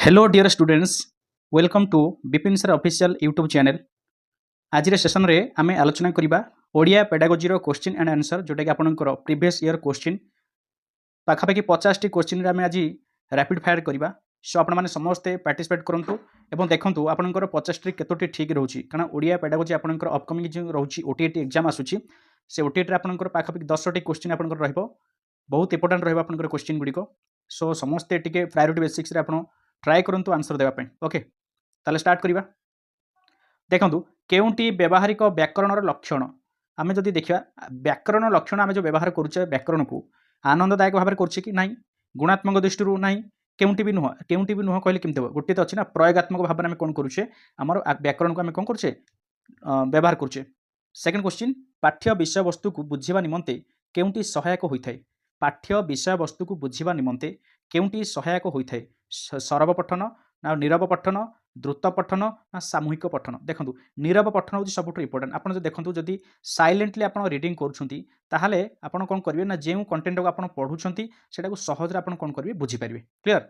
Hello dear students, welcome to Vipin sir official YouTube channel. आज session रे आमे आलोचना करिबा ओडिया पेडागोजी रो क्वेश्चन एंड आंसर जोटा कि आपनकर प्रीवियस ईयर क्वेश्चन पाखापाखि 50 टी क्वेश्चन रे आमे आज रैपिड फायर करिबा। सो आपण माने समस्त पार्टिसिपेट करंतु एवं देखंतु आपनकर 50 टी केतोटी ठीक रहउची कारण ओडिया पेडागोजी आपनकर अपकमिंग जो रहउची ओटीटी एग्जाम आसुची से ओटीटी रे आपनकर पाखापाखि 10 टी क्वेश्चन आपनकर रहइबो। बहुत इंपोर्टेंट रहइबो आपनकर क्वेश्चन गुडी को। सो समस्त टिके प्रायोरिटी बेसिक्स रे आपण ट्राई करंतु आंसर देबा पई। ओके, ताले स्टार्ट करिबा। देखंतु केउंटी व्यावहारिक व्याकरणर लक्षण आमे जदि देखिबा व्याकरण लक्षण आमे जो व्यवहार करूचे व्याकरण को आनंददायक भाव करूचे कि नाही, गुणात्मक दृष्टि नाही, केउंटी भी नुह कहले केमते हो गोटे तो अछि ना प्रयोगात्मक भाव आमे कोन करूचे हमर व्याकरण को आमे कोन करूचे व्यवहार करूचे। सेकंड क्वेश्चन, पाठ्य विषय वस्तु को बुझिबा निमंते केउंटी सहायक होइथाय। पाठ्य विषय वस्तु को बुझिबा निमंते केउंटी सहायक होइथाय। सरब पठन ना नीरव पठन, द्रुत पठन ना सामूहिक पठन। देखंतु नीरव पठन होची सबुठ इंपोर्टेंट। आपण जे देखंतु जदि साइलेंटली आपण रीडिंग करूछंती ताहाले आपण कोन करबे ना जेउ कंटेंट को आपण पढुछंती सेटा को सहज रे आपण कोन करबे बुझि पारिबे। क्लियर।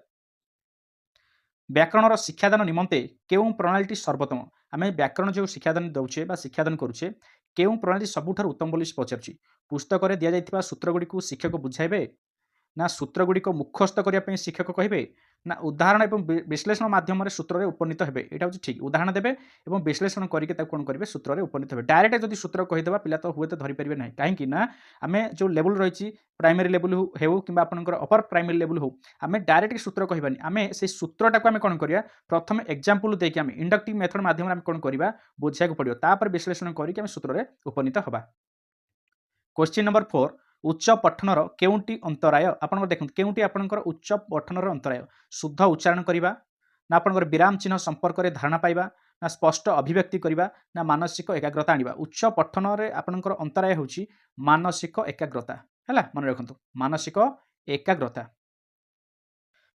व्याकरणर शिक्षादान निमंते केउ प्रणालीटी सर्वोत्तम। आमे व्याकरण जो शिक्षादान दउछे बा शिक्षादान करूछे केउ प्रणाली सबुठ उत्तम बोली पचारछि। पुस्तक रे दिया जाइतिबा सूत्र गुडी को शिक्षक बुझाइबे ना सूत्र गुडी को मुखस्त करिया पई शिक्षक कहिबे ना उदाहरण एवं विश्लेषण माध्यम रे सूत्र रे उपनीत हेबे। एटा होछि ठीक, उदाहरण देबे एवं विश्लेषण करिके ताको कोन करिवे सूत्र रे उपनीत हेबे। डायरेक्ट जदि सूत्र कहि देबा पिला तो हुए तो धरि परिबे नाही, काहे कि ना आमे जो लेवल रहिछि प्राइमरी लेवल हेउ किबा आपनकर अपर प्राइमरी लेवल हो आमे डायरेक्ट सूत्र कहिबानी, आमे से सूत्रटा को आमे कोन करिया प्रथम एग्जांपल देके आमे इंडक्टिव मेथड माध्यम रे आमे कोन करिबा बुझिया को पडियो, तापर विश्लेषण करिके आमे सूत्र रे उपनीत हबा। क्वेश्चन नंबर 4, उच्च पठनर केउंटी अंतराय आपन देखंतु केउंटी आपनकर उच्च पठनर अंतराय शुद्ध उच्चारण करिबा ना आपनकर विराम चिन्ह संपर्क रे धारणा पाइबा ना स्पष्ट अभिव्यक्ति करिबा ना मानसिक एकाग्रता आनिबा। उच्च पठन रे आपनकर अंतराय होची मानसिक एकाग्रता। हैला मन रखंतु मानसिक एकाग्रता।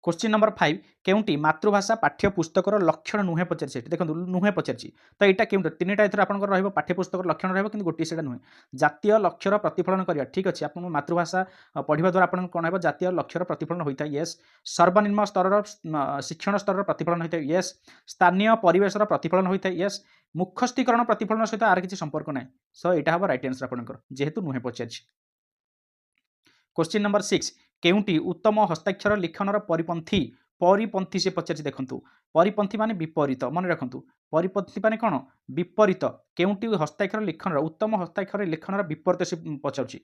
क्वेश्चन नंबर 5, केउंटी मातृभाषा पाठ्य पुस्तकर लक्षण नुहे पचारछि। देखंतु नुहे पचारछि तो एटा केउंटी तीनटा एथर आपनकर रहइबो पाठ्य पुस्तकर लक्षण रहइबो किंतु गोटी सेटा नुहे। जातीय लक्ष्यर प्रतिफलन करिया ठीक अछि, आपन मातृभाषा पढिबा द्वारा आपन कोन हेबो जातीय लक्ष्यर प्रतिफलन होइता। यस। सर्वनिम्न स्तरर शिक्षण स्तरर प्रतिफलन होइता। यस। स्थानीय परिवेशर प्रतिफलन होइता। यस। मुखस्थीकरण प्रतिफलन सहित आर किछि संपर्क नै। सो एटा हबो राइट आंसर आपनकर जेहेतु नुहे पचारछि। क्वेश्चन नंबर 6, केउंटी उत्तम हस्ताक्षर लिखनर परिपंथी से पचारछि। देखंतु परिपंथी माने विपरीत, मन रखंतु परिपंथी माने कोन विपरीत। केउंटी हस्ताक्षर लिखनर उत्तम हस्ताक्षर लिखनर विपरीत से पचारछि।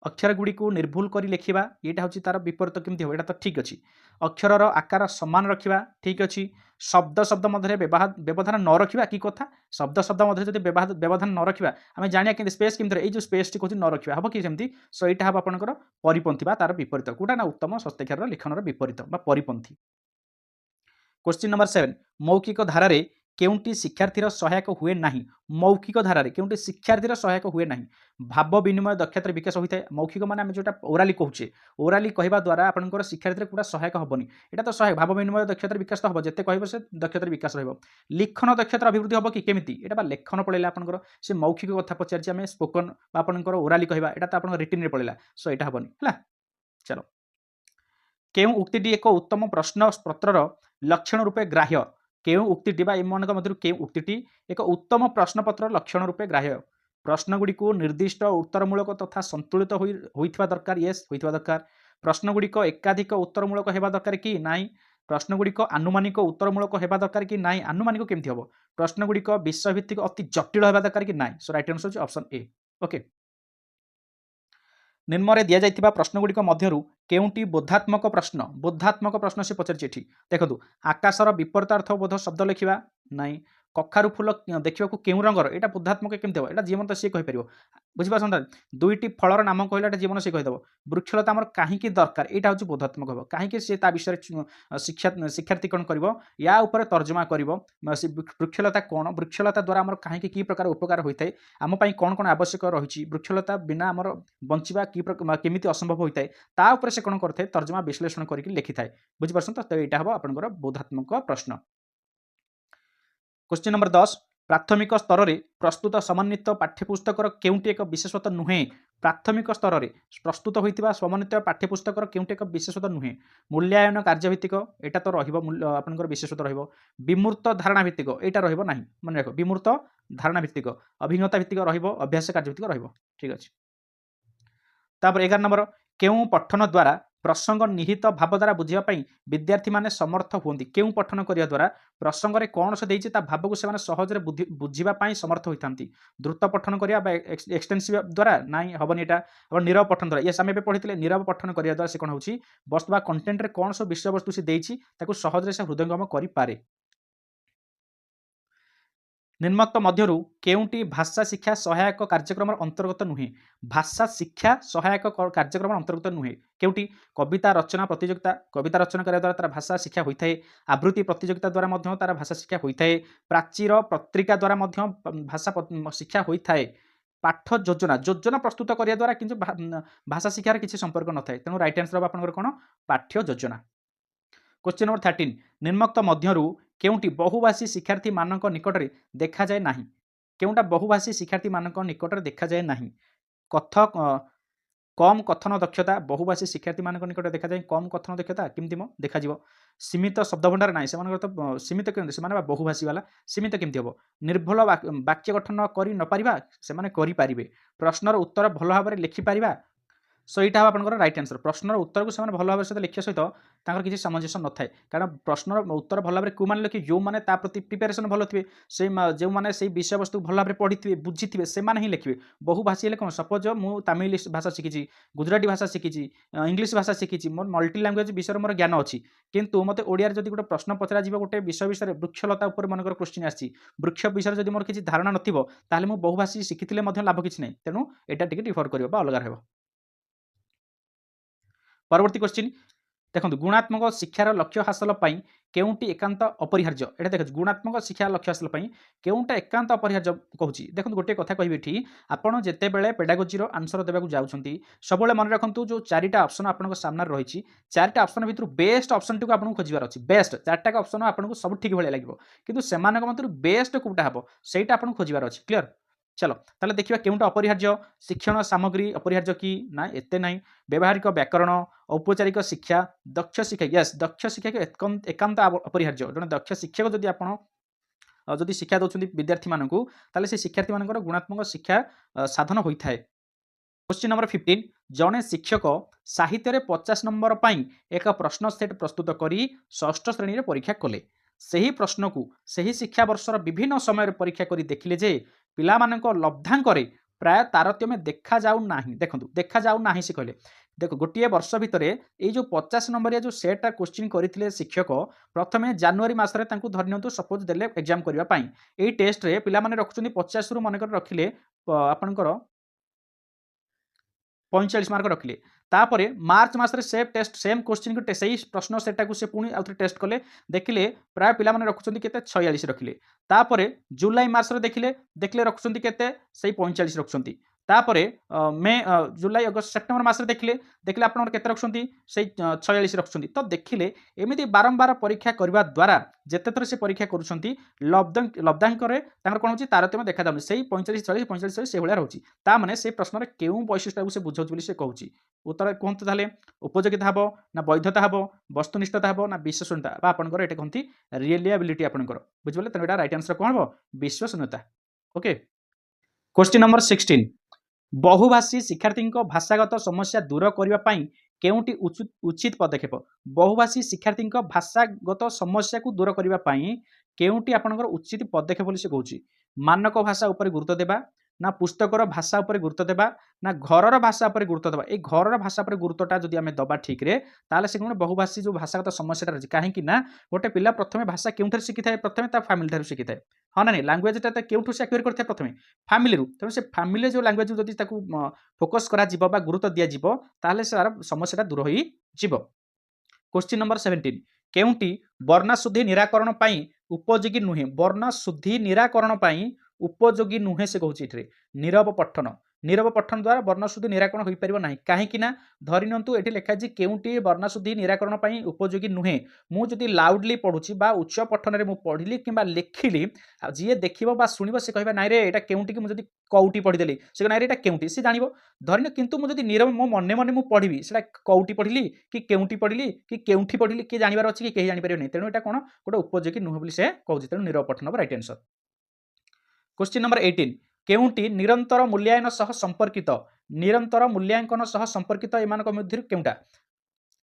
अक्षर गुडी को निर्भुल करी लेखिबा एटा होची तार विपरीत केमति हो एटा तो ठीक अछि। अक्षरर आकार समान रखिबा ठीक अछि। शब्द शब्द मध्य व्यवधान न रखिबा की कथा, शब्द शब्द मध्य जदि व्यवधान न रखिबा आमे जानिया कि स्पेस केमति ए जो स्पेस टी कोची न रखिबा हबो कि सेमति। सो एटा हबो आपनकर परिपंथी बा तार विपरीत कोटा ना उत्तम हस्ताक्षर लिखनर विपरीत बा परिपंथी। क्वेश्चन नंबर 7, मौखिक धारा रे केउंटी शिक्षार्थीर सहायक हुए नाही। मौखिक धारा रे केउंटी शिक्षार्थीर सहायक हुए नाही। भाव विनिमय दक्षतार विकास होइଥାଏ। मौखिक माने आमे जोटा ओराली कहूचे, ओराली कहबा द्वारा आपनकर शिक्षार्थीर पूरा सहायक हबनी, एटा तो सहायक भाव विनिमय दक्षतार विकास तो हबो जते कहबो से दक्षतार विकास रहबो। लिखन दक्षतार अभिवृद्धि हबो कि केमिति एटा बा लेखन पळेला आपनकर से मौखिक कथा पचारछि आमे स्पोकन बा आपनकर ओराली कहबा एटा तो आपनकर रिटन रे पळेला। सो एटा हबनी हला। चलो, केउ उक्तिटी एक उत्तम प्रश्न पत्रर लक्षण रूपे ग्राह्य। केउ उक्तिटी बा एमनक मध्यरु केउ उक्तिटी एक उत्तम प्रश्न पत्र लक्षण रूपे ग्राह्य। प्रश्न गुडी को निर्दिष्ट उत्तरमूलक तथा संतुलित होइथिबा दरकार। यस, होइथिबा दरकार। प्रश्न गुडी को एकाधिक उत्तरमूलक हेबा दरकार कि नाही। प्रश्न गुडी को आनुमानिक उत्तरमूलक हेबा दरकार कि नाही। आनुमानिक केमथि हबो। प्रश्न गुडी को विषय भित्तिक अति जटिल हेबा दरकार कि नाही। So right answer is option A. Okay, निम्न दिया जाइथिबा प्रश्न गुडी मध्यरु केउंटी बोधात्मक प्रश्न से पचारछि। एठी देखंतु आकाशर विपरीतार्थ बोध शब्द लिखिबा नाही। कखारु फूल देखिबा को केउ रंगर एटा बोधात्मक केमते हो एटा जीवन तो से कहि परिबो। बुझिबा संता दुईटी फलर नाम कहला एटा जीवन से कहि दबो। वृक्षलता हमर काहे की दरकार एटा होछि बोधात्मक हबो। काहे की से ता विषय शिक्षार्थी कोन करबो या ऊपर तर्जमा करबो। वृक्षलता कोन, वृक्षलता द्वारा हमर काहे की प्रकार उपकार होइतै, आम पई कोन कोन आवश्यक रहिछि, वृक्षलता बिना हमर बंचिबा की केमिति असंभव होइतै ता ऊपर से कोन करथै तर्जमा विश्लेषण करिक लिखिथाय। बुझि परछन तो एटा हबो आपनकर बोधात्मक प्रश्न। क्वेश्चन नंबर 10, प्राथमिक स्तर रे प्रस्तुत समन्वित पाठ्यपुस्तकर केउंटी एक विशेषत्व नुहे प्राथमिक स्तर में प्रस्तुत होता समन्वित पाठ्यपुस्तकर केउंटे एक विशेषता नुहे मूल्यायन कार्यभित्तिक एटा तो रहा विशेषता विमूर्त धारणा भित्तिक एटा रहा मन रख विमूर्त धारणा भित्तिक अभिज्ञता भित्तिक अभ्यास कार्यभित्तिक ठीक अच्छे। तापर 11 नंबर केउं पठन द्वारा प्रसंग निहित भाव द्वारा बुझापी विद्यार्थी माने समर्थ हुंती केउं पठन करिया द्वारा प्रसंग रे कौन से देइछि ता भाव को से सहज बुझीबा समर्थ होइथांती द्रुत पठन करिया एक्सटेंसिव द्वारा नाई हबनी एटा और नीरव पठन द्वारा ये आमे पढ़िथिले नीरव पठन करिया द्वारा से कोन होछि वस्तु बा कंटेंट रे कौन सो विषय वस्तु से देइछि ताकू सहज रे से हृदयंगम करि पारे। निम्नोक्त मध्यरु केउंटी भाषा शिक्षा सहायक कार्यक्रम अंतर्गत नुहे भाषा शिक्षा सहायक कार्यक्रम अंतर्गत नुहे केउंटी कविता रचना प्रतियोगिता कविता रचना करिया द्वारा तार भाषा शिक्षा होइथाय आवृत्ति प्रतियोगिता द्वारा मध्य तार भाषा शिक्षा होइथाय प्राचीर पत्रिका द्वारा मध्य भाषा शिक्षा होइथाय पाठ योजना योजना प्रस्तुत करिया द्वारा किंतु भाषा शिक्षार किसी संपर्क न थाए तेणु राइट आंसर आपनकर कोन पाठ्य योजना। क्वेश्चन नंबर 13 निम्नोक्त मध्यरु केउंटी बहुभाषी शिक्षार्थी मानक निकटरे देखा जाए नाही केउंटा बहुभाषी शिक्षार्थी मानक निकटरे देखा जाए नाही कम कथन दक्षता बहुभाषी शिक्षार्थी मानक निकटरे देखा जाए कम कथन दक्षता केमती मो देखा जिवो सीमित शब्द भंडार नाही सेमानकर तो सीमित केमती सेमाने बहुभाषी वाला सीमित केमती हबो निर्भुल वाक्य गठन करि न परिबा सेमाने करि पारिबे प्रश्नर उत्तर भल भाबरे लिखि पारिबा सो यहाँ आपंकर राइट आंसर प्रश्नर उत्तर को भल भाव सहित लिखा सहित किसी सामंजस्य न थाए कारण प्रश्नर उत्तर भल भाव क्यों मैंने लिखे जो मैंने प्रति प्रिपेरेसन भल थे से जो मैंने से विषय वस्तु भल भाव पढ़ी थे बुझी थे से ही लिखे बहुभाषी हेल्ले कौन सपोज मुझे तमिल भाषा शिखी गुजराती भाषा शिखी इंग्लीश भाषा शिखी मोर मल्टी लांगुएज विषय मोर ज्ञान अच्छी किंतु मत ओडिया जब गोटे प्रश्न पचरा गोटे विषय विषय वृक्षलता मनकर क्वेश्चन आसी वृक्ष विषय जब मोर किसी धारणा नथिबो ताले मु बहुभाषी शिखिथिले लाभ किसी नहीं तेणु एटा टिके डिफर करियो बा अलग रहबो। परवर्ती क्वेश्चन देखो गुणात्मक शिक्षार लक्ष्य हासिल केउंटी एकांत अपरिहार्य एटा देख गुणात्मक शिक्षा लक्ष्य हासिल केउंटा एकांत अपरिहार्य कहूँ देखो गोटे कथा कहि आपड़ जिते बड़े पेडागोजीर आंसर देवाक जाऊँगी सब मन रखु जो चारिटा ऑप्शन आपन सामने रही चारिटा ऑप्शन भितर बेस्ट ऑप्शन टी आपको खोजार अच्छी बेस्ट चार्टा ऑप्शन आपको सब ठीक भाई लगे कि से मध्य बेस्ट कौटा हम सहीटा आपको खोजार अच्छी क्लीयर। चलो ताले देखिए केउंटा अपरिहार्य शिक्षण सामग्री अपरिहार्य कि ना एते नहीं व्यवहारिक व्याकरण औपचारिक शिक्षा दक्ष शिक्षा यस दक्ष शिक्षा के एकांत अपरिहार्य जन दक्ष शिक्षक जदि आपण जदि शिक्षा दउछन्ती विद्यार्थी मानकू ताले से शिक्षार्थी मानकर गुणात्मक शिक्षा साधन होइथाय। क्वेश्चन नंबर 15 जने शिक्षक साहित्य रे 50 नंबर पाई एक प्रश्न सेट प्रस्तुत करी षष्ठ श्रेणी रे परीक्षा कले सही प्रश्न को सही शिक्षा वर्षर विभिन्न समय परीक्षा करी देखिले जे पिला मानक लब्धांकरे प्राय तारतम्य देखा जाऊ नाही देखो देखा जाऊ नाही से कहले देखो गोटे वर्ष भितर ये जो 50 नंबर जो सेटा क्वेश्चन करथिले शिक्षक प्रथमे जनवरी मासरे तांकु धरनियंतु सपोज देले एग्जाम करिवा पई एई टेस्ट रे पिला माने रखुचंदी 50 रु माने कर रखिले आपनकर 45 मार्क रखिले तापरे मार्च मासरे सेम क्वेश्चन को सही प्रश्न सेटा को से पुणी आउथरे टेस्ट कले देखिले प्राय पिला माने रखुचंदी केते 46 रखिले तापरे जुलाई मासरे देखिले रखुचंदी केते सही 45 रखुचंदी तापरे मे जुलाई अगस्त सेप्टेम्बर मासरे देखिले आपन केते रखुचंदी सही 46 रखुचंदी तो देखिले एमिति बारंबार परीक्षा करबा द्वारा जेते थर से परीक्षा करूचंती लब्धांक रे तांकर कोन होची तारतम्य देखा जाउनी सही 45 40 45 40 से भलिया रहउची ता माने से प्रश्न रे केउ वैशिष्ट्य को से बुझौच बोली से कहउची उत्तर कोंत ताले उपयोगिता हबो ना वैधता हबो वस्तुनिष्ठता हबो ना विश्वसनीयता बा आपनकर एटा कोंती रिलायबिलिटी आपनकर बुझबले तने एटा राइट आंसर कोन हबो विश्वसनीयता। ओके क्वेश्चन नंबर 16 बहुभाषी शिक्षार्थी भाषागत समस्या दूर करने केउंटी उचित पदक्षेप बहुभाषी शिक्षार्थी भाषागत समस्या को दूर करने केउंटी आपनकर उचित पदक्षेप बोली से कहूँ मानक भाषा उपर गुरुत्व देबा ना पुस्तकर भाषा उपर गुरुत्व देबा ना घरर भाषा उपर गुरुत्व देबा ए घरर भाषा उपर गुरुत्वटा जदि आमे दबा ठीक रे ताले से कोन बहुभाषी जो भाषागत समस्याटा रही काहे ना गोटे पिला प्रथमे भाषा केउंठर शिखि थाए प्रथमे ता फैमिली थारु शिखि थाए हाँ ना नहीं लैंग्वेजटा तो केउठु से एक्वायर करथे प्रथमे फैमिली रु तेणु से फैमिली जो लैंग्वेज जदि ताकू फोकस करा जिवो बा गुरुत्व दिया जिवो ताले से समस्याटा दूर होई जिवो। क्वेश्चन नंबर 17 केउंटी वर्णशुद्धि निराकरण पई उपयोगी नुहे वर्णशुद्धि निराकरण पई उपयोगी नुहे से कहूँ ये नीरव पठन नीरव पठन द्वारा वर्णशुद्धि निराकरण हो पार ना कहीं धरी नियंतु ये लिखाई केउटी वर्णशुद्धि निराकरण पर उपयोगी नुहे मुझे लाउडली पढ़ुची उच्च पठन में पढ़ी कि लिखिली जी देख शुण से कह ना रे यहाँ केउटी की मुझे कौटी पढ़ीदेली से ना ये केउटी सी जान धरी कितु मुझे नीरव मो मन मन मुझे पढ़ी से कौटी पढ़ी कि केउटी पढ़ी कि केउठी पढ़ी किए जानवर अच्छी कि कहीं जापर नहीं तेणु यहाँ कौन गोटे उपयोगी नुहे बोली से कहूँ तेणु नीरव पठन राइट आंसर। क्वेश्चन नंबर 18 केउटी निरंतर मूल्यांकन सह संपर्कित निरंतर मूल्यांकन सह संपर्कित एमानक मध्य केउटा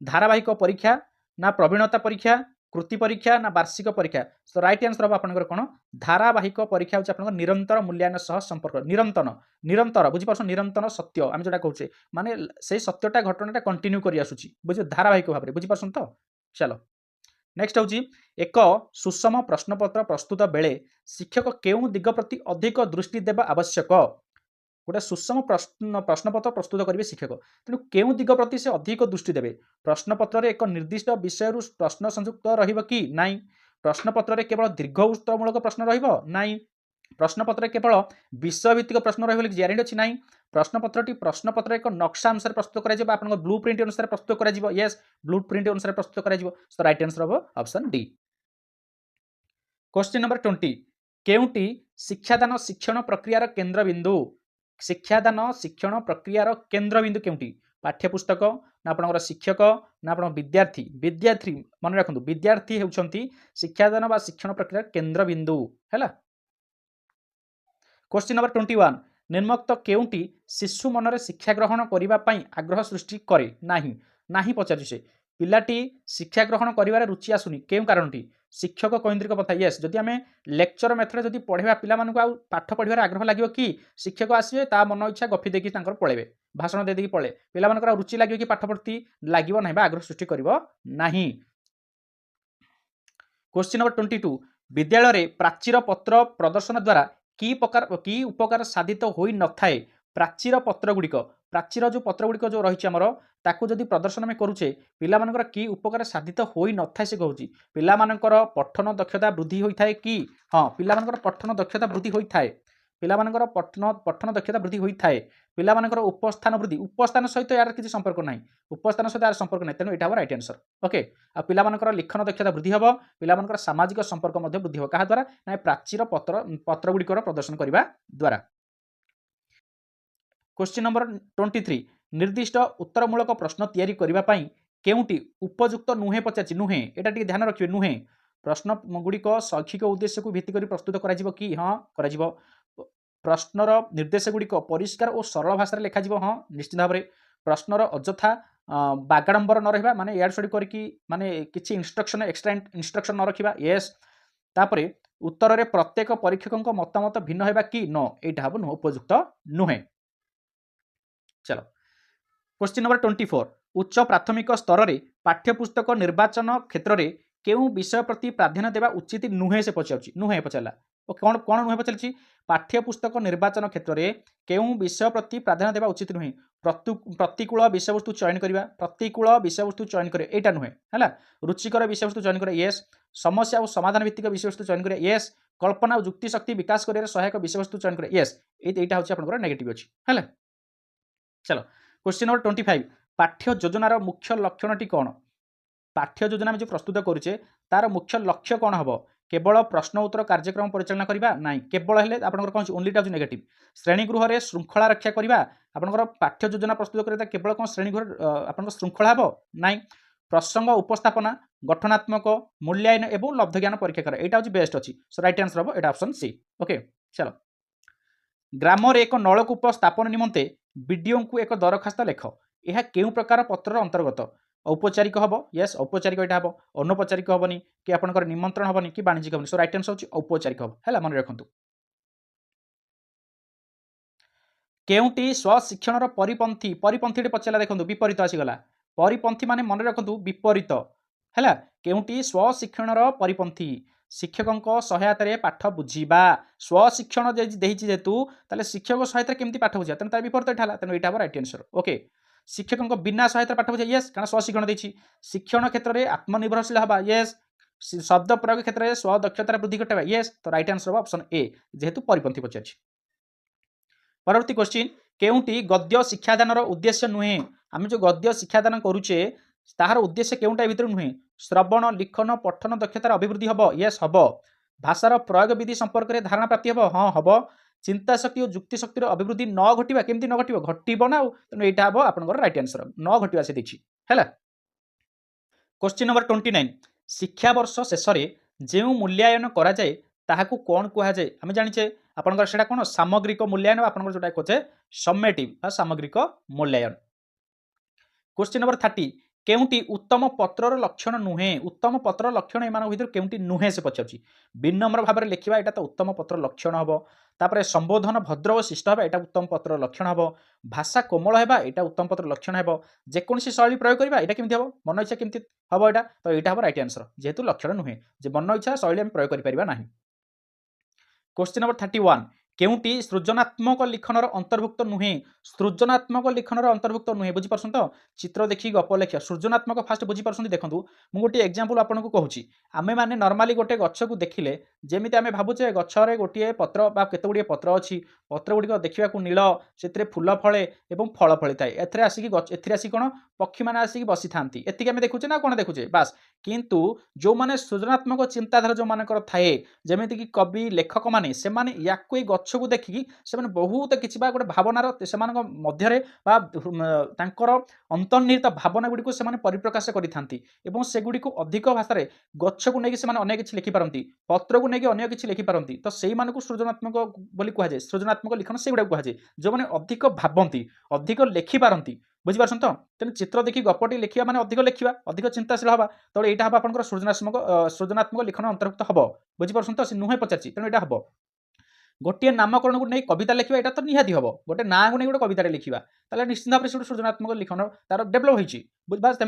धारावाहिक परीक्षा ना प्रवीणता परीक्षा कृति परीक्षा ना वार्षिक परीक्षा तो राइट आंसर हम आपनकर कोन धारावाहिक परीक्षा होची आपनकर निरंतर मूल्यांकन सह संपर्क निरंतर निरंतर बुझी परछ निरंतर सत्य आम जोटा कहूचे माने से सत्यटा घटनाटा कंटिन्यू करि आसुची बुझी धारावाहिक भाबरे बुझी परछन तो चलो नेक्स्ट होची एक सुषम प्रश्नपत्र प्रस्तुत बेले शिक्षक केउ दिग प्रति अधिक दृष्टि देवा आवश्यक गोटे सुषम प्रश्नपत्र प्रस्तुत करेंगे शिक्षक तेणु केउ दिग प्रति से अधिक दृष्टि देवे प्रश्नपत्र एक निर्दिष्ट विषय प्रश्न संयुक्त रही नाई प्रश्नपत्र केवल दीर्घ उत्तरमूलक प्रश्न रही प्रश्नपत्र केवल विषयभित्तिक प्रश्न रही ग्यारेंटी अच्छी ना प्रश्नपत्र प्रश्नपत्र एक नक्शा अनुसार प्रस्तुत कर ब्लू प्रिंट अनुसार प्रस्तुत कर येस ब्लू प्रिंट अनुसार प्रस्तुत कर राइट आंसर हम ऑप्शन डी। क्वेश्चन नंबर 20 केउटी शिक्षादान शिक्षण प्रक्रियार केन्द्रबिंदु शिक्षादान शिक्षण प्रक्रियार केन्द्रबिंदु केउटी पाठ्यपुस्तक ना आपनकर शिक्षक ना आपण विद्यार्थी विद्यार्थी मन रखु विद्यार्थी होउछंती शिक्षादान बा शिक्षण प्रक्रियार केन्द्रबिंदु हैला। क्वेश्चन नंबर 21 निम्नोक्त केउटी शिशु मनरे शिक्षा ग्रहण करने पाई आग्रह सृष्टि करे नाही नाही पचारि से पिलाटी शिक्षा ग्रहण करिवारे रुचि आसुनी केउ कारणटी शिक्षक कैन्द्रिक प्रथा येस जदि आम लेक्चर मेथड जदि पढ़ाइबा पिला मानकु आ पाठ पढ़िबार आग्रह लागियो कि शिक्षक आसिबे ता मन इच्छा गफी देकी तांकर पळेबे भाषण दे देकी पळे पिला मानकर रुचि लागियो कि पाठ प्रति लागियो नाही बा आग्रह सृष्टि करिवो नाही। क्वेश्चन नंबर 22 विद्यालय रे प्राचीर पत्र प्रदर्शन द्वारा की उपकार साधित होई न थाए प्राचीर पत्र गुड़िक प्राचीर जो पत्र गुड़िक जो रही आमर ताकू जदि प्रदर्शन में करुचे पिलामानकर की उपकार साधित होई न थाए से कहूची पिलामानकर पठन दक्षता वृद्धि होता है कि हाँ पिलामानकर पठन दक्षता वृद्धि होता है पिलामानकर पठन दक्षता वृद्धि होता है पिलामानकर उपस्थान वृद्धि उपस्थान सहित यार किसी संपर्क ना उपस्थान सहित यार संपर्क ना तेणु यहाँ हम राइट आंसर ओके आ पिलामानकर लिखन दक्षता वृद्धि हम पिलामानकर सामाजिक संपर्क वृद्धि हो क्या द्वारा ना प्राचीर पत्र गुड़िकर प्रदर्शन करने द्वारा। क्वेश्चन नंबर 23 निर्दिष्ट उत्तरमूलक प्रश्न तैयारी करने केउटी उपयुक्त नुहे पचार नुहे यहाँ ध्यान रखिए नुहे प्रश्न गुड़िक शैक्षिक उद्देश्य को भित्ति कर प्रस्तुत कि हाँ कर प्रश्नर निर्देश गुड़िक परिष्कार और सरल भाषा लिखा हाँ निश्चित भाव में प्रश्नर अଯଥା बागाडंबर न रहा माने यार सड़ी करके माने किसी इंस्ट्रक्शन एक्सट्रा इंस्ट्रक्शन न रखा येस तापरे उत्तर रे प्रत्येक परीक्षक मतामत भिन्न होगा कि न यहाँ हम उपयुक्त नुहे। चलो क्वेश्चन नंबर 24 उच्च प्राथमिक स्तर में पाठ्यपुस्तक निर्वाचन क्षेत्र में केउ विषय प्रति प्राधान्य देवा उचित नुहे से पचार नुहे पचारा कौन कौन नुहे पचार पाठ्यपुस्तक निर्वाचन क्षेत्र में केउ विषय प्रति प्राधान्य देवा उचित नुहे प्रतिकूल विषयवस्तु चयन करवा प्रतिकूल विषयवस्तु चयन कर एटा नुहे है रुचिकर विषयवस्तु चयन कर येस समस्या और समाधान भित्तिक विषयवस्तु चयन कर येस कल्पना और युक्ति शक्ति विकास कर सहायक विषयवस्तु चयन कर येस यहाँ हूँ आप नेगेटिव अच्छी है। चलो क्वेश्चन नंबर 25 पाठ्य योजनार मुख्य लक्षणटी कौन पाठ्य योजना में जो प्रस्तुत करुचे तार मुख्य लक्ष्य कौन हम केवल प्रश्न उत्तर कार्यक्रम परिचालना करवा ना केवल हेले आपनकर कौन ओनलीटा हूँ नेगेटिव श्रेणीगृह में श्रृंखला रक्षा करवा आपनकर पाठ्य योजना प्रस्तुत करता केवल कौन श्रेणीगृह आपन श्रृंखला हम ना प्रसंग उपस्थापना गठनात्मक मूल्यांकन एवं लब्ध ज्ञान परीक्षा कर यहाँ हूँ बेस्ट अच्छी सो राइट आंसर हम यहाँ ऑप्शन सी ओके। चलो ग्राम एक नलकूप स्थापन निमंते बीडीओ को एक दरखास्त लेख यह केउ प्रकार पत्र अंतर्गत औपचारिक हम येस औपचारिक यहाँ हम अनौपचारिक हेनी कि आपंकर निमंत्रण हेनी कि वाणिज्यिक हेनी सो राइट आंसर होची औपचारिक हम है मन रखु केउटी स्वशिक्षण परिपंथी परिपंथी पचारा देखो विपरीत आसीगला परिपंथी माने मन रखु विपरीत है केउटी स्वशिक्षण परिपंथी शिक्षकों सहायतार पाठ बुझा स्वशिक्षण जेहेतु शिक्षक सहायता केमती पाठ बुझा तेनाली तार विपरीत है तेनाली यहाँ राइट आंसर ओके शिक्षकों बिना सहायता पाठ बुझा येस कारण स्वशिक्षण देती शिक्षण क्षेत्र में आत्मनिर्भरशील हवा येस शब्द प्रयोग क्षेत्र में स्वदक्षतार वृद्धि घटावा येस तो राइट आंसर ऑप्शन ए जेहेतु परिपंथी पचार। परवर्ती क्वेश्चन केउंटी गद्य शिक्षादानर उद्देश्य नुहे आम जो गद्य शिक्षादान करुचे ताहार उद्देश्य केउंटा भितर नुहे श्रवण लिखन पठन दक्षतार अभिवृद्धि हम यस हम भाषार प्रयोग विधि संपर्क में धारणा प्राप्ति हम हाँ हम चिंता शक्ति और जुक्ति शक्तिर अभिवृद्धि न घटा केमती न घटो घटो ना तेणु यहाँ हम आप रईट आंसर न घटा से देखिए है। क्वेश्चन नंबर 29 शिक्षा वर्ष शेष में जो मूल्यांकन कराए ताहाकू कौन कहुए आम जाचे आपंकर से कौन सामग्रिक मूल्यांकन आपंकर जोटा कहे सम्मेटिव सामग्रिक मूल्यांकन। क्वेश्चन नंबर 30 केउंटी उत्तम पत्रर लक्षण नुहे उत्तम पत्र लक्षण एम भर केउंटी नुहे से पचार विनम्र भाव में लिखा यहाँ तो उत्तम पत्र लक्षण हम तापर संबोधन भद्र और शिष्ट है यहाँ उत्तम पत्र लक्षण हम भाषा कोमल है यहाँ उत्तम पत्र लक्षण है जेकोसी शैली प्रयोग करवा यहाँ केमती हम मन इच्छा केमती हम यहाँ तो यहाँ हम रईट आंसर जेहेतु लक्षण नुहे मन इच्छा शैली आम प्रयोग कर। क्वेश्चन नंबर 31 केउंटी सृजनात्मक लिखनर अंतर्भुक्त नुहे सृजनात्मक लिखनर अंतर्भुक्त नुहे बुझीपार तो चित्र देखी गप लेखा सृजनात्मक फास्ट बुझीपार देखो मुझे गोटे एग्जांपल आपको कहूँ आम मैंने नॉर्मली गोटे गछ को देखिले जमी आम भावुचे गचरे गोटे पत्र केते गुड़िए पत्र अच्छी पत्र गुड़िक देखा नील से फूल फले और फल फली थाए एथि कौन पक्षी मैंने आसिक बसी था एति आम देखुचे ना कौन देखुचे बास किंतु जो मैंने सृजनात्मक चिंताधारा जो मान थाए जमीक कवि लेखक मैंने से गछ को देखिकी से बहुत किसी गोटे भावनार से मध्य अंतर्निहित भावना गुड़ी से परिप्रकाश करते सेगुड़ी अधिक भाषा गछ को लेकिन अनेक किसी लिखिपारती पत्र को लेकिन अनेक किसी लिखिपारती तो से सृजनात्मक बोली कहुए सृजनात्मक लिखन से गुड़ा कहुए जो मैंने अधिक भावती अधिक लिखिपारती बुझीपार तो तेना चित्र देखी गपटी लिखा मैंने अधिक लिखा अधिक चिंताशील हवा तो यहाँ हम आप सृजनात्मक लिखन अंतर्भुक्त हम बुझीपार तो नुहे पचार तेणु यहाँ हम गोटे नामकरण को नहीं कविता लिखा यहाँ तो निहाती हम गोटे ना को नहीं गोटे कविता लिखा ताले निश्चित भाव में सृजनात्मक लिखन तार डेभलप होती बुझा से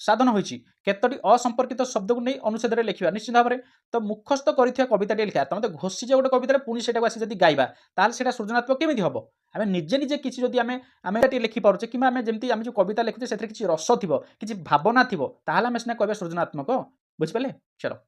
साधन होती केतोटी असंपर्कित शब्द को नहीं अनुच्छेद लिखा निश्चित भाव में तो मुखस्थ कर कविता लिखा तुम तो घोषी गोटे कविता पुणी से आसी गाइबा ताल से सृजनात्मक केमी हम आम निजे निजे किसी जब आम लिखिपारे कि आम जमी आम जो कविता लिखुचे से किसी रस थी किसी भावना थी ताल आम सीना कह सृजनात्मक बुझिपारे। चलो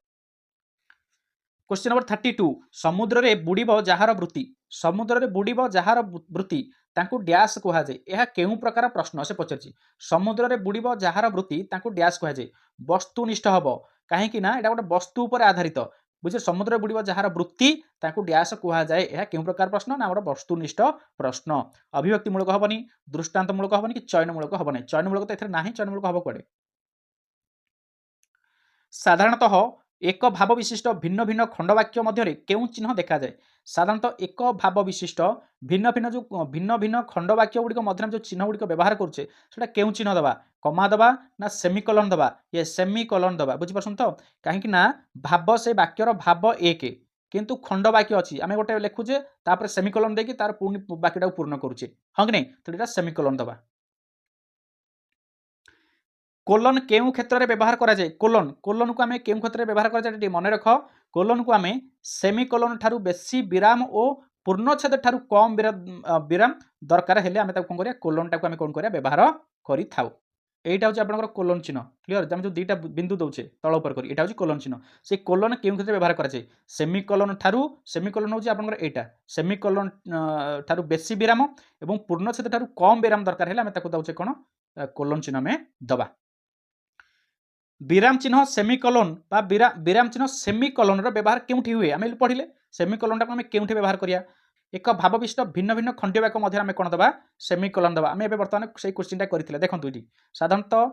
क्वेश्चन नंबर 32 समुद्र रे बुड़ीब जार वृत्ति समुद्र रे बुड़ीब जार वृत्ति तांकु डैश कहुए यह केउ प्रकार प्रश्न से पचार समुद्र रे बुड़ीब जार वृत्ति तांकु डैश कहुए वस्तुनिष्ठ हम कहीं ना यहाँ गोटे वस्तु पर आधारित बुझे समुद्र बुड़ीब जार वृत्ति तांकु डैश कहुए यह केउ प्रकार प्रश्न ना गोटे वस्तुनिष्ठ प्रश्न अभिव्यक्तिमूलक हेनी दृष्टान्तमूलक हेनी कि चयनमूलक हेनी चयनमूलक तो नहीं चयनमूलक हम कड़े साधारणतः एक भाव विशिष्ट भिन्न भिन्न खंडवाक्य मध्य केउ चिन्ह देखा जाए साधारणतः एक भाव विशिष्ट भिन्न भिन्न जो भिन्न भिन्न खंडवाक्य गुड़िक मध्य जो चिन्ह गुड़िक व्यवहार करुचे से केउ चिन्ह दबा कमा दबा ना सेमिकोलन दबा ये सेमिकोलन दबा बुझीपार तो कहीं भाव से वाक्यर भाव एक किंतु खंडवाक्य अच्छी आम गोटे लिखुचे तापर सेमिकोलन देकी तार पुणी वाक्यटा पूर्ण करुचे हाँ कि नहीं तो यहाँ सेमिकोलन दबा कोलन केउ क्षेत्र में व्यवहार करा जाए कोलन कोलन को आम केउ क्षेत्र में व्यवहार करा जाए मन रख कोलन को आम सेमिकोलन ठारू बेसी विराम और पूर्णछेद ठारू कम विराम दरकार हेले आम कौन करिया कोलन टाको आम कौन करिया व्यवहार करि थाउ एटा होची आपनकर कोलन चिन्ह क्लियर आम जो दुईटा बिंदु दौचे तल ऊपर करी एटा होची कोलन चिन्ह से कोलन केउ क्षेत्र में व्यवहार करा जाए सेमिकोलन ठारू सेमिकोलन होची आपनकर एटा सेमिकोलन ठारू बेसी विराम एवं पूर्णछेद ठारू कम विराम दरकार हेले आम ताको दौचे कोन कोलन चिन्ह में दबा विराम चिन्ह सेमिकोलन बा विराम चिन्ह सेमिकोलन रो व्यवहार केउठी हुए आमे पढ़िले सेमिकोलन टाको आमे केउठी व्यवहार करिया एक भाव विशिष्ट भिन्न भिन्न खंडीय वाक्य मध्य आमे कोन दबा सेमिकोलन दबा आमे एबे वर्तमान से क्वेश्चन टा करथिले देखंतु इटी साधारणतः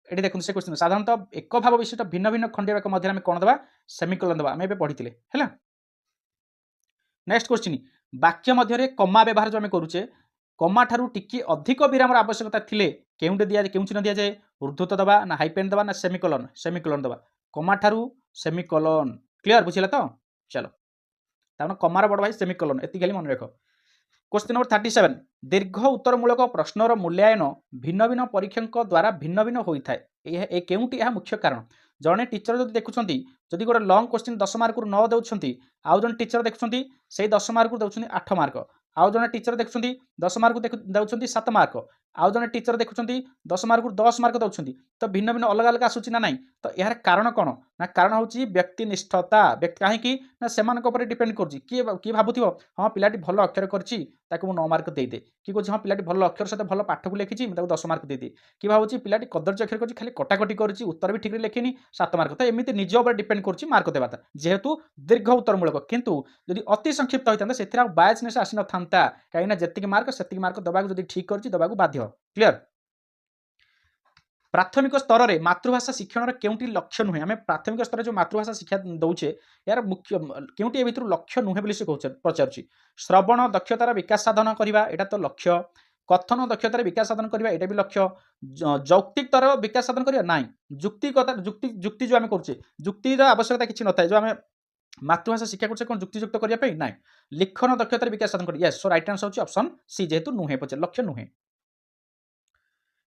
एटी देखंतु से क्वेश्चन साधारणतः एक भाव विशिष्ट भिन्न भिन्न खंडीय वाक्य मध्य आमे कोन दबा सेमिकोलन दबा आमे एबे पढ़िथिले हैला। नेक्स्ट क्वेश्चन वाक्य मध्य रे कमा व्यवहार जो आमे करूचे कमा ठारू टिके अधिक विराम आवश्यकता थिले केउंटे दिया केउ चिन्ह दिया जाए ऊर्ध्वत दबा ना हाइपेन दबा ना सेमिकोलन सेमिकोलन दबा कमा ठारू सेमिकोलन क्लियर बुझिला तो चलो तार कमार बड़ भाई सेमिकोलन एति खाली मन रख। क्वेश्चन नंबर 37 दीर्घ उत्तरमूलक प्रश्नर मूल्यांकन भिन्न भिन्न परीक्षक द्वारा भिन्न भिन्न होता है केउंटी यह मुख्य कारण जड़े टीचर जब देखुं जदि गोटे लंग क्वेश्चन 10 मार्क रु 9 दौरान आउ जन टीचर देखुं से 10 मार्क रु दौरान 8 मार्क आउ जन टीचर देखुं 10 ମାର୍କ ଦେଉଛନ୍ତି 7 ମାର୍କ, ଆଉ ଜଣେ टीचर देखुଛନ୍ତି 10 ମାର୍କ 10 ମାର୍କ ଦେଉଛନ୍ତି, ତ ଭିନ୍ନ ଭିନ୍ନ ଅଲଗା ଅଲଗା ଆସୁଛି ନା ନାହିଁ। ତ ଏହାର କାରଣ କ'ଣ ନା କାରଣ ହେଉଛି ବ୍ୟକ୍ତିନିଷ୍ଠତା। କାହିଁକି ନା ସେମାନଙ୍କ ଉପରେ ଡିପେଣ୍ଡ କରୁଛି। କିଏ ଭାବୁଥିବ ହଁ ପିଲାଟି ଭଲ ଅକ୍ଷର କରିଛି ତାକୁ ମୁଁ 9 ମାର୍କ ଦେଇଦିଏ, କିଏ କହୁଛି ହଁ ପିଲାଟି ଭଲ ଅକ୍ଷର ସହିତ ଭଲ ପାଠକୁ ଲେଖିଛି ମୁଁ ତାକୁ 10 ମାର୍କ ଦେଇଦିଏ, କିଏ ଭାବୁଛି ପିଲାଟି କଦର୍ଯ୍ୟ ଅକ୍ଷର କରିଛି ଖାଲି କଟାକଟି କରିଛି ଉତ୍ତର ବି ଠିକରେ ଲେଖିନି 7 ମାର୍କ। ତ ଏମିତି ନିଜ ଉପରେ ଡିପେଣ୍ଡ କରୁଛି ମାର୍କ ଦେବାଟା, ଯେହେତୁ ଦୀର୍ଘ ଉତ୍ତରମୂଳକ। କିନ୍ତୁ ଯଦି ଅତି ସଂକ୍ଷିପ୍ତ ହୋଇଥାନ୍ତା ସେଥିରେ ଆଉ ବାୟସନେସ୍ ଆସିନଥାନ୍ତା, କାହିଁକିନା ଯେତିକି ମାର୍କ ସେତିକି ମାର୍କ ଦେବାକୁ ଯଦି ଠିକ୍ କରିଛି ଦେବାକୁ ବାଧ୍ୟ। କ୍ଲିୟର। ପ୍ରାଥମିକ ସ୍ତରରେ ମାତୃଭାଷା ଶିକ୍ଷଣର କେଉଁଟି ଲକ୍ଷ୍ୟ ନୁହେଁ? ଆମେ ପ୍ରାଥମିକ ସ୍ତରରେ ଯେଉଁ ମାତୃଭାଷା ଶିକ୍ଷା ଦେଉଛେ ଏହାର ମୁଖ୍ୟ କେଉଁଟି ଏ ଭିତରୁ ଲକ୍ଷ୍ୟ ନୁହେଁ ବୋଲି ସେ ପଚାରୁଛି। ଶ୍ରବଣ ଦକ୍ଷତାର ବିକାଶ ସାଧନ କରିବା ଏଇଟା ତ ଲକ୍ଷ୍ୟ, କଥନ ଦକ୍ଷତାର ବିକାଶ ସାଧନ କରିବା ଏଇଟା ବି ଲକ୍ଷ୍ୟ, ଯୌକ୍ତିକତାର ବିକାଶ ସାଧନ କରିବା ନାହିଁ, ଯୁକ୍ତି ଯେଉଁ ଆମେ କରୁଛେ ଯୁକ୍ତିର ଆବଶ୍ୟକତା କିଛି ନଥାଏ। ଯେଉଁ ଆମେ ମାତୃଭାଷା ଶିକ୍ଷା କରୁଛେ କ'ଣ ଯୁକ୍ତିଯୁକ୍ତ କରିବା ପାଇଁ? ନାହିଁ। ଲିଖନ ଦକ୍ଷତାର ବିକାଶ ସାଧନ କରିବା, ୟେସ୍। ସୋ ରାଇଟ୍ ଆନ୍ସର ହେଉଛି ଅପସନ୍ ସି, ଯେହେତୁ ନୁହେଁ ପଚାର ଲକ୍ଷ୍ୟ ନୁହେଁ।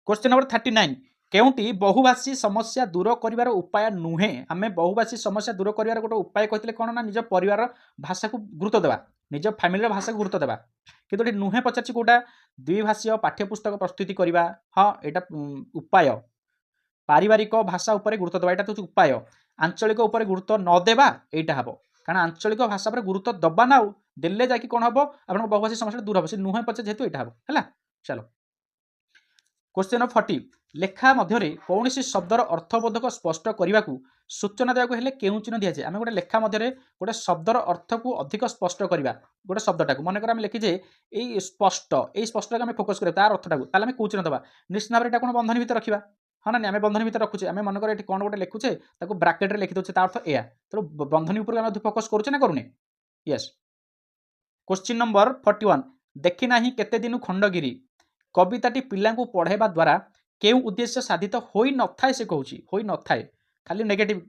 क्वेश्चन नंबर 39 केउंटी बहुभाषी समस्या दूर करिवार उपाय नुहे? आमे बहुभाषी समस्या दूर करिवार गोटे उपाय कहते कौन ना निज परिवार भाषा को गुरुत्व देवा, निज फैमिली भाषा को गुरुत्व देवा, किंतु नुहे पचार कोटा द्विभाषीय पाठ्यपुस्तक प्रस्तुति करवा। हाँ एटा उपाय। पारिवारिक भाषा उपर गुरुत्व देवा एटा तो उपाय। आंचलिक उपर गुरुत्व न देवा एटा हबो, कारण आंचलिक भाषा पर गुरुत्व दबा ना देले जाकि कौन हम आप बहुभाषी समस्या दूर हम, से नुहे पचार जेहेतु एटा हबो हैला। चलो क्वेश्चन नंबर 40 लेखा मध्य कौन सी शब्दर अर्थबोधक स्पष्ट करने को सूचना देवाक केउं चिन्ह दिया जाए? आम गोटे लेखा मध्य गोटे शब्दर अर्थ को अधिक स्पष्ट करवा गोटे शब्दटा को मनकर आम लिखिजे यही स्पष्ट, यही स्पष्ट आम फोकस करा तार अर्थटा को ताले कौन चिन्ह देवा? निश्चित भाव में कौन बंधनी भितर रखा? हाँ ना आम बंधनी भितर रखुचे, आम मनकर ये कौन गोटे लिखुचे ताको ब्राकेट रे लिखि दउछे तार अर्थ एया, तो बंधनी उपर आम फोकस करूचे ना करूने? यस। क्वेश्चन नंबर 41 देखी नाही केते दिनु खंडगिरी कविताटी पिलांकु पढ़ाइबा द्वारा केउं उद्देश्य साधित होई न थाए? से कहूची होई न थाए, खाली नेगेटिव।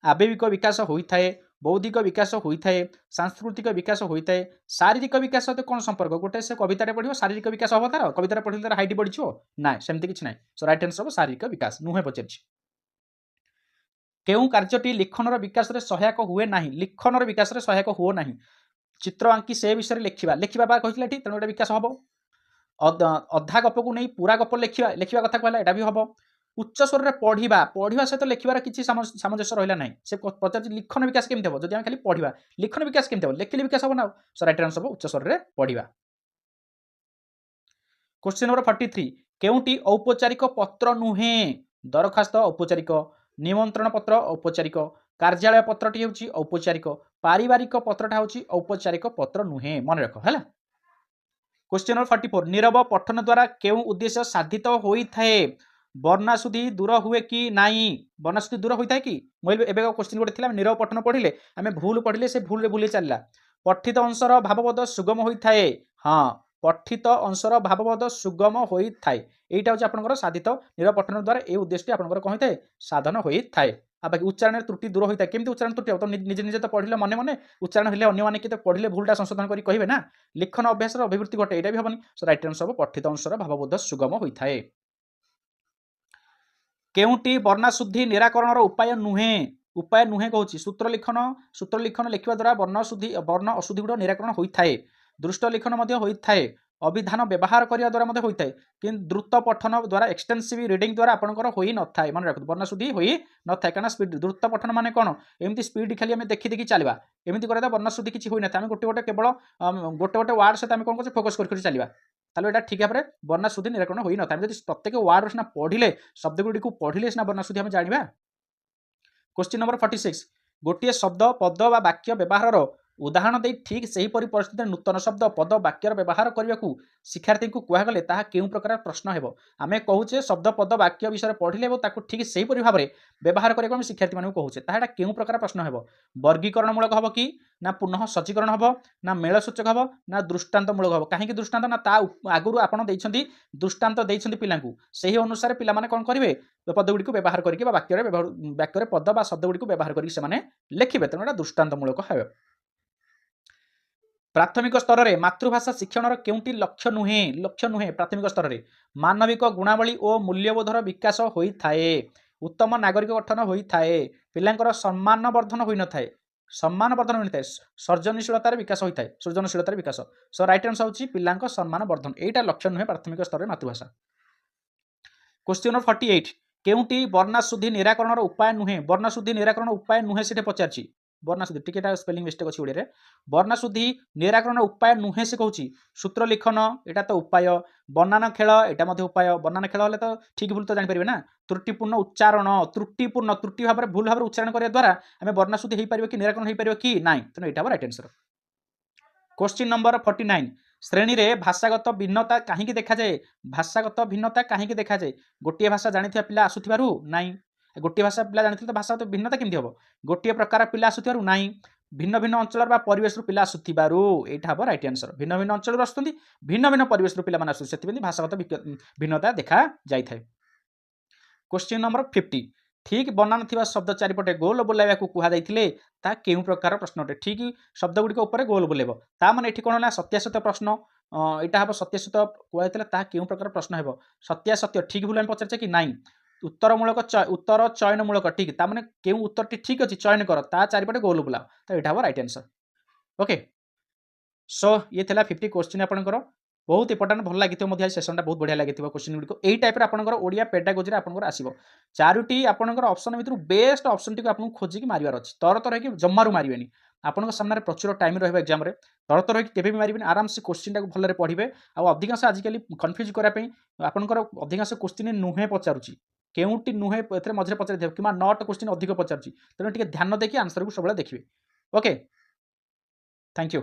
आवेगिक विकास होइथाए, बौद्धिक विकास होइथाए, सांस्कृतिक विकास होइथाए, शारीरिक विकास तो कौन संपर्क? गोटे से कविताटे पढ़िबो शारीरिक विकास हबो तार, कविताटे पढ़िले तार हाइट बढ़िछो ना, सेमति किछ नै। सो राइट आंसर हबो शारीरिक विकास नुहे पचारछि। केउं कार्यटी लिखनर विकास रे सहायक हुए नाही? लिखनर विकास रे सहायक हो नाही। चित्र आंकी से विषय लिखिबा, लिखिबा बा कहितले एठी तेनो विकास हबो। अधा गप को नहीं पूरा गप लिखा कथा कहला एटा भी हम। उच्च स्वर में पढ़ा, पढ़ा सहित लिखार किसी सामंजस्य रहा ना। से पचार लिखन विकास केमती हम जब खाली पढ़ा, लिखन विकास केमती हम? लिखिले विकास हम ना। सो राइट आंसर उच्च स्वर में पढ़ा। क्वेश्चन नंबर 43 केउंटी औपचारिक पत्र नुहे? दरखास्त औपचारिक, निमंत्रण पत्र औपचारिक, कार्यालय पत्रटी होची औपचारिक, पारिवारिक पत्रटा होची औपचारिक पत्र नुहे, मन रख है। क्वेश्चन नंबर 44 नीरव पठन द्वारा केउं उद्देश्य साधित होइथाए? वर्णाशुद्धि दूर हुए कि नाही? वर्णाशुद्धि दूर होइथाए कि? मोइल एबे क्वेश्चन गोटे थिला नीरव पठन पढ़िले आमे भूल पढ़िले से भूल रे भूली चलला। पठित अंशर भावबोध सुगम होइथाए। हां पठित अंशर भावबोध सुगम होइथाए, एइटा होची आपनकर साधित नीरव पठन द्वारा ए उद्देश्यटी आपनकर कहि थाए साधन होइथाए। आ बाकी उच्चारण त्रुटि दूर होइथाए, केमति उच्चारण त्रुटि हो? तो निजे निजे तो पढ़िले मने मने, उच्चारण हेले अन्य माने के पढ़िले भूलटा संशोधन करी कहिबे ना। लिखन अभ्यास अभिवृद्धि घटे एटा भी हबनी। सो राइट आंसर हो पठित अंशर भावबोध सुगम होइथाए। केउंटी वर्णाशुद्धि निराकरणर उपाय नुहे? उपाय नुहे कहूची सूत्र लिखन लिखिबा द्वारा वर्ण अशुद्धि गुड निराकरण होइथाए। दृष्ट लिखन मध्ये होइथाए, अभिधान व्यवहार करिया द्वारा मध्ये होइथाए, किंतु द्रुत पठन द्वारा एक्सटेंसिव रीडिंग द्वारा आपनकर होई न थाए। मन रखु वर्णशुद्धि होई न थाए, कारण स्पीड द्रुत पठन माने कोन? एमती स्पीड खाली हम देखि देखि चलबा, एमती करदा वर्णशुद्धि किछि होई न थाए। हम गोटे गोटे केवल गोटे गोटे वर्ड सहित हम कोन करछ फोकस करि चलबा, ताले एटा ठीक भाबरे वर्णशुद्धि निराकरण होई न थाए। जदि प्रत्येक वर्ड सिना पढ़िले शब्द गुडी को पढ़िले सिना वर्णशुद्धि हम जानिबा। क्वेश्चन नंबर 46 गोटे शब्द पद बा वाक्य व्यवहार उदाहरण दे ठीक सही परि परिस्थिति नूतन शब्द पद वाक्यर व्यवहार करने को शिक्षार्थी को कहगले ताहा केउं प्रकार प्रश्न हेबो? आमे कहूचे शब्द पद वाक्य विषय पढ़िले ताकू ठीक सही परि भाबरे व्यवहार करने को हम शिक्षार्थी मानू कहूचे, ताहा केउं प्रकार प्रश्न हेबो? वर्गीकरण मूलक हबो कि ना पुनः सज्जीकरण हबो ना मेल सूचक हबो ना दृष्टांत मूलक हबो? काहेकि दृष्टांत ना ता आगुरु आपण देइछंती दृष्टांत देइछंती पिलांकू, सही अनुसार पिला माने कोन करिवे पद गुडी को व्यवहार करके बा वाक्य पद बा शब्द गुडी को व्यवहार करके से माने लिखिबे, तेणु एटा दृष्टांत मूलक हेबो। प्राथमिक स्तर में मातृभाषा शिक्षण केउंटी लक्ष्य नुहे? प्राथमिक स्तर में मानविक गुणावली और मूल्यबोधर विकास होइथाए, उत्तम नागरिक गठन होइथाए, पिलांकर सम्मान वर्धन होई न थाए, सम्मान वर्धन मिलता है सर्जनशीलतार विकास होता है सृजनशीलतार विकास सो राइट आंसर होची पिलांक सम्मान वर्धन एटा लक्ष्य नुहे प्राथमिक स्तर में मातृभाषा क्वेश्चन नंबर 48 केउटी वर्णाशुद्धि निराकरण उपाय नुहे वर्णाशुद्धि निराकरण उपाय नुहे से पचारछि वर्णाशुद्धि टिकेटा स्पेलिंग मिस्टेक अछि ओडिया रे वर्णाशुद्धि निराकरण उपाय नुहे से कहूछि सूत्र लिखन एटा तो उपाय बनान खेल एटा मध्ये उपाय बनान खेल हले तो ठीक भूल तो जानि परिबे ना त्रुटिपूर्ण उच्चारण त्रुटि भाबरे भूल भाबरे उच्चारण करिया द्वारा हमें वर्णाशुद्धि हेई परिबे कि निराकरण हेई परिबे कि नाइ तनो एटा राइट आंसर क्वेश्चन नंबर 49 श्रेणी रे भाषागत भिन्नता कहीं देखा जाए भाषागत भिन्नता कहीं देखा जाए गोटे भाषा जानिथिबा पिला आसुथिबारु नाइ गोटे भाषा पिला जानिथिले तो भाषागत भिन्नता केमति हबो गोटे प्रकार पिला आसुथिबारु नाइ भिन्न भिन्न अंचल बा परिवेश रु पिला आसुथिबारु एटा हबो राइट आंसर भिन्न भिन्न अंचल रु आसुथि भिन्न भिन्न परिवेश रु पिला माने आसु सेतिबेली भाषागत भिन्नता देखा जाय थाए क्वेश्चन नंबर 50 ठीक बनान थिबा शब्द चारिपटे गोल बुलाइबा को कुहा जाइथिले ता केउ प्रकार प्रश्न अटे ठीक शब्द गुडी को ऊपर गोल बुलेबो ता माने एठी कोन ना सत्यासत्य प्रश्न एटा हबो सत्यासत्य कुहा जाइथिले ता केउ प्रकार प्रश्न हेबो सत्यासत्य ठीक भूल हम पचरछे कि नाइ उत्तर चयनमूलक ठीक ता माने केउ उत्तरटी ठीक अछि चयन कर ता चारिपटे गोल बुलाओ तो एटा हबो राइट आंसर ओके सो ये थिला 50 क्वेश्चन आपनकर बहुत इंपोर्टेंट भल लगी मध्य सेसनटा बहुत बढ़िया लगी क्वेश्चन गुडी को एई टाइप रे आपनकर ओडिया पेडागोजी रे आपनकर आसीबो चारोटी आपनकर ऑप्शन भितर बेस्ट ऑप्शन टी को आपन खोजी कि मारिवार अछि तर तर कि जम्मारु मारिबेनी आपनकर सामने प्रचुर टाइम रहबो एग्जाम रे तर तर कि केबे भी मारिबेनी आराम से क्वेश्चन टा को भलरे पढिबे आ अधिकांश आजिकली कंफ्यूज करा पई आपनकर अधिकांश क्वेश्चन नुहे पचारुची केउटी नुहे एथरे मझरे पचारि देब किमा नॉट क्वेश्चन अधिक पचारुची तने टिके ध्यान देकी आंसर को सबले देखिबे ओके थैंक यू।